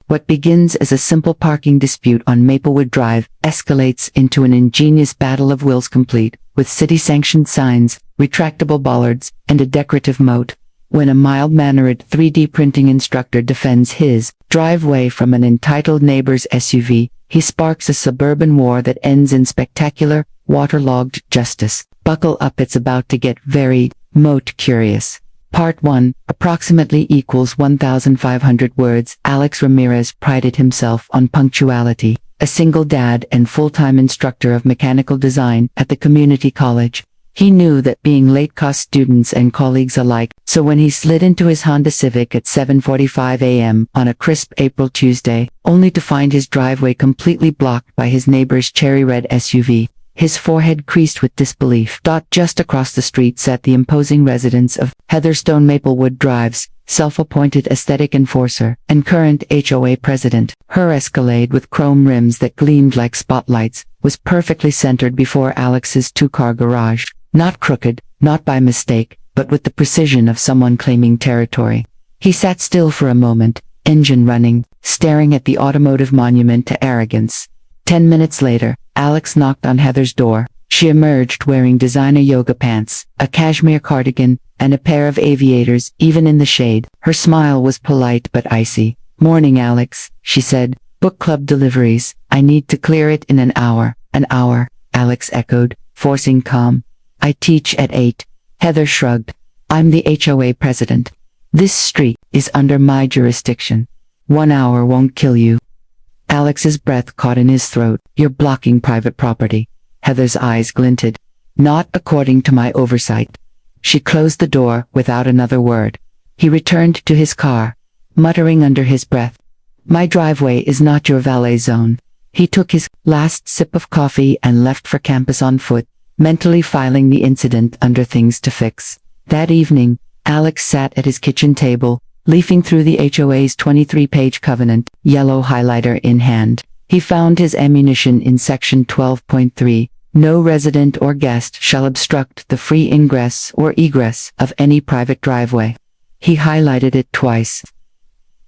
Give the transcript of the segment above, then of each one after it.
What begins as a simple parking dispute on Maplewood Drive escalates into an ingenious battle of wills complete, with city-sanctioned signs, retractable bollards, and a decorative moat. When a mild-mannered 3D printing instructor defends his driveway from an entitled neighbor's SUV, he sparks a suburban war that ends in spectacular, waterlogged justice. Buckle up, it's about to get very moat curious. Part 1, approximately equals 1,500 words. Alex Ramirez prided himself on punctuality, a single dad and full-time instructor of mechanical design at the community college. He knew that being late cost students and colleagues alike, so when he slid into his Honda Civic at 7:45 a.m. on a crisp April Tuesday, only to find his driveway completely blocked by his neighbor's cherry-red SUV, his forehead creased with disbelief. Just across the street sat the imposing residence of Heatherstone Maplewood Drive's self-appointed aesthetic enforcer and current HOA president. Her Escalade with chrome rims that gleamed like spotlights was perfectly centered before Alex's two-car garage. Not crooked, not by mistake, but with the precision of someone claiming territory. He sat still for a moment, engine running, staring at the automotive monument to arrogance. 10 minutes later, Alex knocked on Heather's door. She emerged wearing designer yoga pants, a cashmere cardigan, and a pair of aviators, even in the shade. Her smile was polite but icy. "Morning, Alex," she said. "Book club deliveries. I need to clear it in an hour." "An hour," Alex echoed, forcing calm. "I teach at 8. Heather shrugged. "I'm the HOA president. This street is under my jurisdiction. 1 hour won't kill you." Alex's breath caught in his throat. "You're blocking private property." Heather's eyes glinted. "Not according to my oversight." She closed the door without another word. He returned to his car, muttering under his breath, "My driveway is not your valet zone." He took his last sip of coffee and left for campus on foot, mentally filing the incident under things to fix. That evening, Alex sat at his kitchen table, leafing through the HOA's 23-page covenant, yellow highlighter in hand. He found his ammunition in section 12.3, "No resident or guest shall obstruct the free ingress or egress of any private driveway." He highlighted it twice.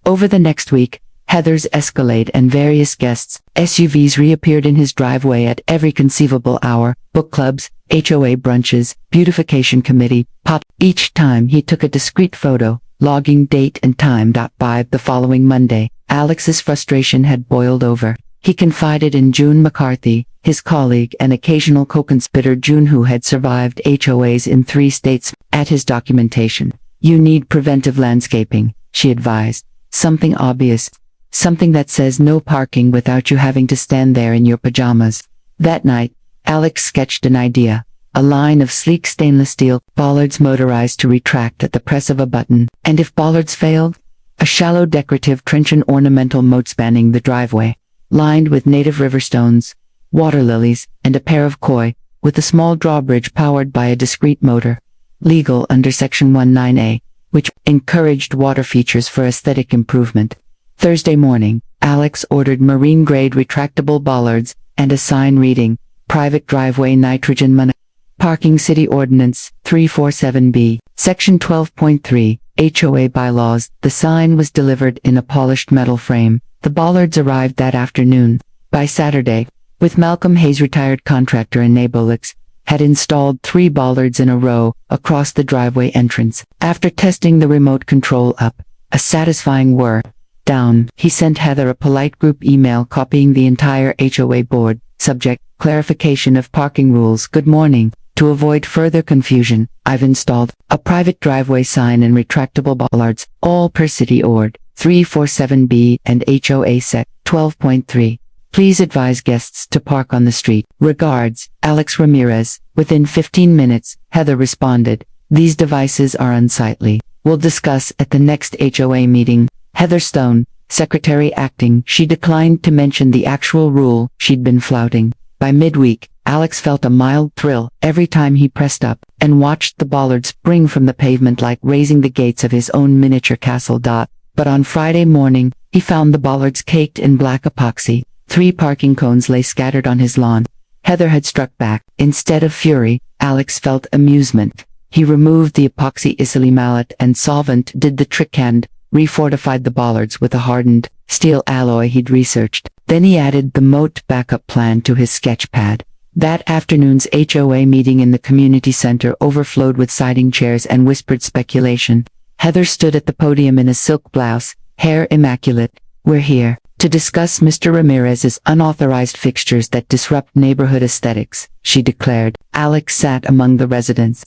Over the next week, Heather's Escalade and various guests' SUVs reappeared in his driveway at every conceivable hour: book clubs, HOA brunches, beautification committee, pop. Each time he took a discreet photo, logging date and time. By the following Monday, Alex's frustration had boiled over. He confided in June McCarthy, his colleague and occasional co-conspirator. June, who had survived HOAs in 3 states, at his documentation. "You need preventive landscaping," she advised. "Something obvious. Something that says no parking without you having to stand there in your pajamas." That night, Alex sketched an idea. A line of sleek stainless steel bollards motorized to retract at the press of a button. And if bollards failed? A shallow decorative trench and ornamental moat spanning the driveway, lined with native river stones, water lilies, and a pair of koi, with a small drawbridge powered by a discrete motor. Legal under Section 19A, which encouraged water features for aesthetic improvement. Thursday morning, Alex ordered marine-grade retractable bollards and a sign reading, "Private Driveway Nitrogen Mon Parking City Ordinance 347B, Section 12.3, HOA Bylaws." The sign was delivered in a polished metal frame. The bollards arrived that afternoon. By Saturday, with Malcolm Hayes, retired contractor and Alex had installed 3 bollards in a row across the driveway entrance. After testing the remote control up, a satisfying whir, down, he sent Heather a polite group email copying the entire HOA board. Subject: clarification of parking rules. "Good morning. To avoid further confusion, I've installed a private driveway sign and retractable bollards, all per City Ord. 347B and HOA Sec. 12.3. Please advise guests to park on the street. Regards, Alex Ramirez." Within 15 minutes, Heather responded, "These devices are unsightly. We'll discuss at the next HOA meeting." Heather Stone, secretary acting, she declined to mention the actual rule she'd been flouting. By midweek, Alex felt a mild thrill every time he pressed up and watched the bollards spring from the pavement like raising the gates of his own miniature castle. But on Friday morning, he found the bollards caked in black epoxy. 3 parking cones lay scattered on his lawn. Heather had struck back. Instead of fury, Alex felt amusement. He removed the epoxy easily. Mallet and solvent did the trick, and refortified the bollards with a hardened steel alloy he'd researched. Then he added the Moat backup plan to his sketch pad. That afternoon's HOA meeting in the community center overflowed with siding chairs and whispered speculation. Heather stood at the podium in a silk blouse, hair immaculate. "We're here to discuss Mr. Ramirez's unauthorized fixtures that disrupt neighborhood aesthetics," she declared. Alex sat among the residents.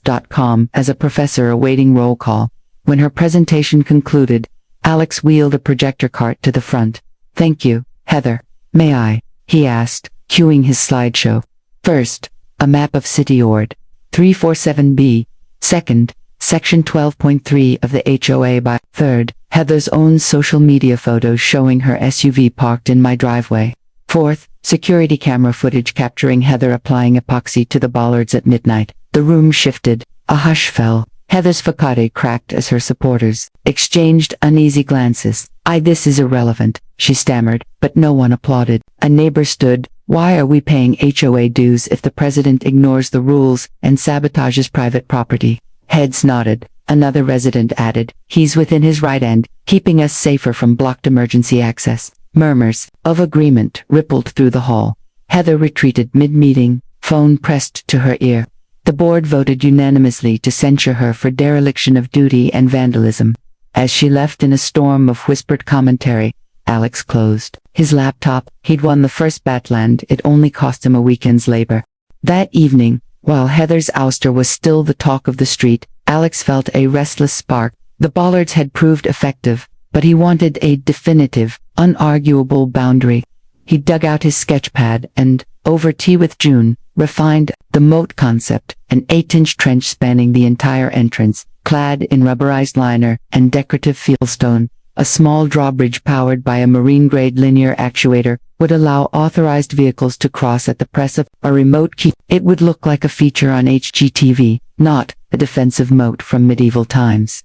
As a professor awaiting roll call. When her presentation concluded, Alex wheeled a projector cart to the front. "Thank you, Heather. May I?" he asked, cueing his slideshow. First, a map of City Ord. 347B. Second, Section 12.3 of the HOA by. Third, Heather's own social media photos showing her SUV parked in my driveway. Fourth, security camera footage capturing Heather applying epoxy to the bollards at midnight. The room shifted. A hush fell. Heather's facade cracked as her supporters exchanged uneasy glances. This is irrelevant," she stammered, but no one applauded. A neighbor stood. "Why are we paying HOA dues if the president ignores the rules and sabotages private property?" Heads nodded. Another resident added, "He's within his right and keeping us safer from blocked emergency access." Murmurs of agreement rippled through the hall. Heather retreated mid-meeting, phone pressed to her ear. The board voted unanimously to censure her for dereliction of duty and vandalism. As she left in a storm of whispered commentary, Alex closed his laptop. He'd won the first Batland. It only cost him a weekend's labor. That evening, while Heather's ouster was still the talk of the street, Alex felt a restless spark. The bollards had proved effective, but he wanted a definitive, unarguable boundary. He dug out his sketch pad and, over tea with June, refined the Moat concept, an 8-inch trench spanning the entire entrance, clad in rubberized liner and decorative fieldstone. A small drawbridge powered by a marine-grade linear actuator would allow authorized vehicles to cross at the press of a remote key. It would look like a feature on HGTV, not a defensive moat from medieval times.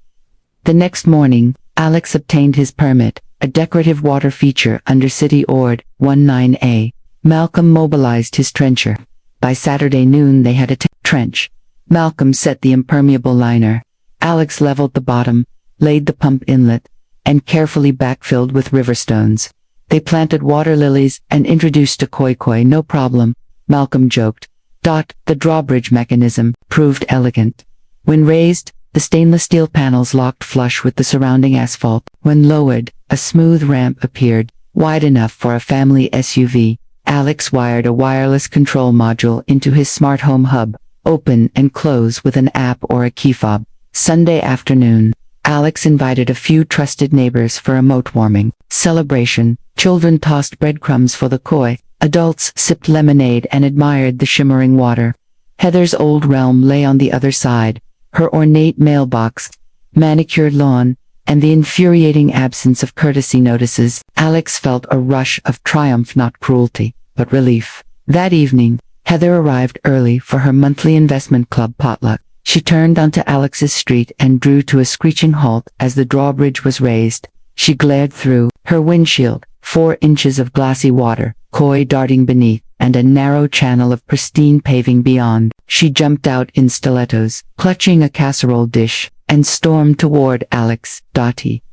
The next morning, Alex obtained his permit, a decorative water feature under City Ord 19A. Malcolm mobilized his trencher. By Saturday noon they had a trench. Malcolm set the impermeable liner. Alex leveled the bottom, laid the pump inlet, and carefully backfilled with river stones. They planted water lilies and introduced a koi, no problem, Malcolm joked. The drawbridge mechanism proved elegant. When raised, the stainless steel panels locked flush with the surrounding asphalt. When lowered, a smooth ramp appeared, wide enough for a family SUV. Alex wired a wireless control module into his smart home hub, open and close with an app or a key fob. Sunday afternoon, Alex invited a few trusted neighbors for a moat warming celebration. Children tossed breadcrumbs for the koi, adults sipped lemonade and admired the shimmering water. Heather's old realm lay on the other side, her ornate mailbox, manicured lawn, and the infuriating absence of courtesy notices. Alex felt a rush of triumph, not cruelty, but relief. That evening, Heather arrived early for her monthly investment club potluck. She turned onto Alex's street and drew to a screeching halt as the drawbridge was raised. She glared through her windshield, 4 inches of glassy water, koi darting beneath, and a narrow channel of pristine paving beyond. She jumped out in stilettos, clutching a casserole dish, and stormed toward Alex.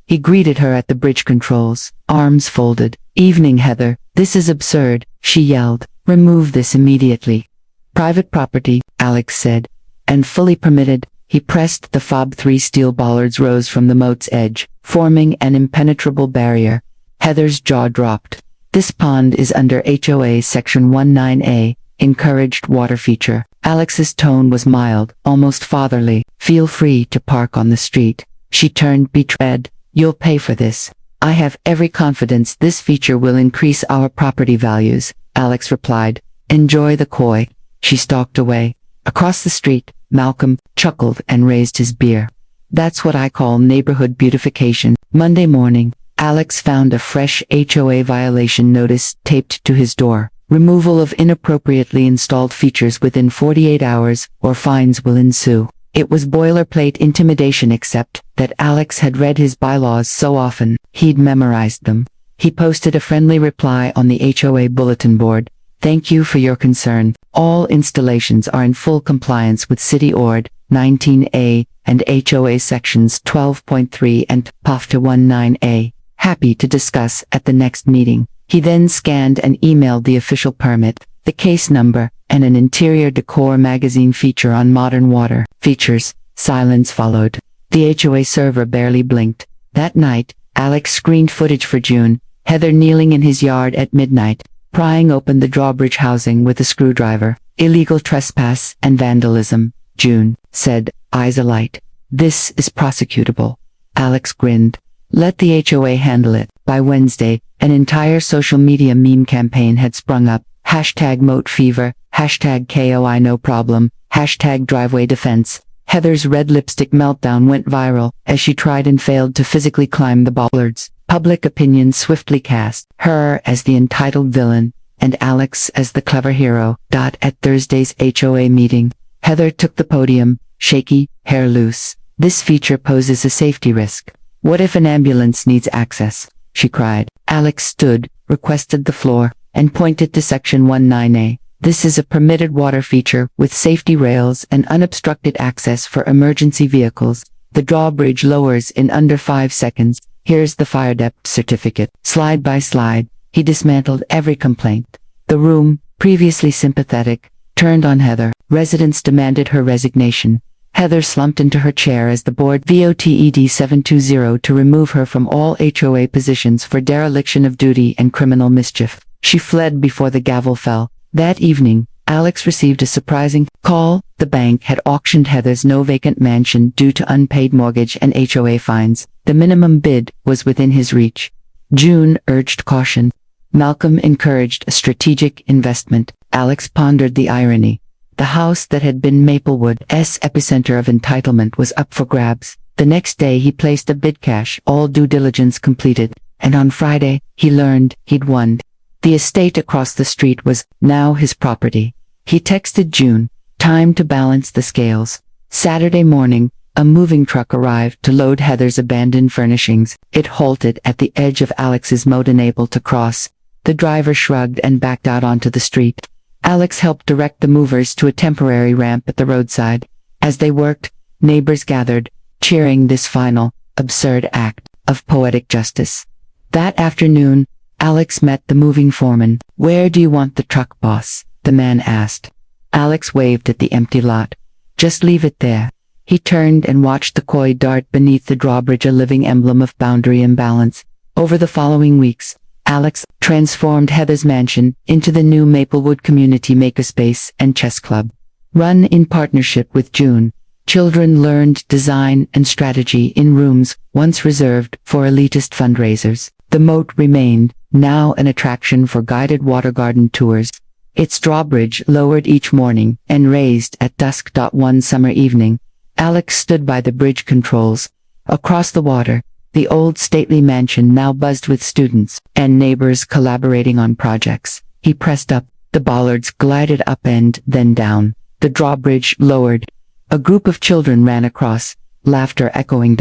He greeted her at the bridge controls, arms folded. "Evening, Heather. This is absurd," she yelled. "Remove this immediately." "Private property," Alex said. "And fully permitted." He pressed the fob. 3 steel bollards rose from the moat's edge, forming an impenetrable barrier. Heather's jaw dropped. "This pond is under HOA Section 19A, encouraged water feature." Alex's tone was mild, almost fatherly. "Feel free to park on the street." She turned betrayed. "You'll pay for this." "I have every confidence this feature will increase our property values," Alex replied. "Enjoy the koi." She stalked away. Across the street, Malcolm chuckled and raised his beer. "That's what I call neighborhood beautification." Monday morning, Alex found a fresh HOA violation notice taped to his door. Removal of inappropriately installed features within 48 hours, or fines will ensue. It was boilerplate intimidation, except that Alex had read his bylaws so often, he'd memorized them. He posted a friendly reply on the HOA bulletin board. "Thank you for your concern. All installations are in full compliance with City Ord 19A and HOA sections 12.3 and POF to 19A. Happy to discuss at the next meeting. He then scanned and emailed the official permit, the case number, and an interior decor magazine feature on modern water features. Silence followed. The HOA server barely blinked. That night, Alex screened footage for June, Heather kneeling in his yard at midnight, prying open the Drawbridge housing with a screwdriver. Illegal trespass and vandalism, June said, eyes alight. This is prosecutable. Alex grinned. Let the HOA handle it. By Wednesday, an entire social media meme campaign had sprung up. Hashtag Moat Fever, hashtag KOI No Problem, hashtag Driveway Defense. Heather's red lipstick meltdown went viral as she tried and failed to physically climb the bollards. Public opinion swiftly cast her as the entitled villain and Alex as the clever hero. At Thursday's HOA meeting, Heather took the podium, shaky, hair loose. This feature poses a safety risk. What if an ambulance needs access? She cried. Alex stood, requested the floor, and pointed to section 19A. This is a permitted water feature with safety rails and unobstructed access for emergency vehicles. The drawbridge lowers in under 5 seconds. Here's the fire depth certificate. Slide by slide, he dismantled every complaint. The room, previously sympathetic, turned on Heather. Residents demanded her resignation. Heather slumped into her chair as the board voted 720 to remove her from all HOA positions for dereliction of duty and criminal mischief. She fled before the gavel fell. That evening, Alex received a surprising call. The bank had auctioned Heather's no-vacant mansion due to unpaid mortgage and HOA fines. The minimum bid was within his reach. June urged caution. Malcolm encouraged a strategic investment. Alex pondered the irony. The house that had been Maplewood's epicenter of entitlement was up for grabs. The next day he placed a bid cash, all due diligence completed, and on Friday, he learned he'd won. The estate across the street was now his property. He texted June, time to balance the scales. Saturday morning, a moving truck arrived to load Heather's abandoned furnishings. It halted at the edge of Alex's moat, unable to cross. The driver shrugged and backed out onto the street. Alex helped direct the movers to a temporary ramp at the roadside. As they worked, neighbors gathered, cheering this final, absurd act of poetic justice. That afternoon, Alex met the moving foreman. Where do you want the truck, boss? The man asked. Alex waved at the empty lot. Just leave it there. He turned and watched the koi dart beneath the drawbridge, a living emblem of boundary imbalance. Over the following weeks, Alex transformed Heather's mansion into the new Maplewood Community Makerspace and Chess Club. Run in partnership with June, children learned design and strategy in rooms once reserved for elitist fundraisers. The moat remained, now an attraction for guided water garden tours. Its drawbridge lowered each morning and raised at dusk. One summer evening, Alex stood by the bridge controls. Across the water, the old stately mansion now buzzed with students and neighbors collaborating on projects. He pressed up. The bollards glided up and then down. The drawbridge lowered. A group of children ran across, laughter echoing.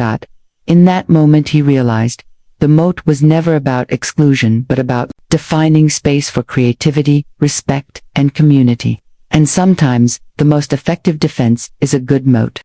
In that moment he realized, the moat was never about exclusion but about defining space for creativity, respect, and community. And sometimes, the most effective defense is a good moat.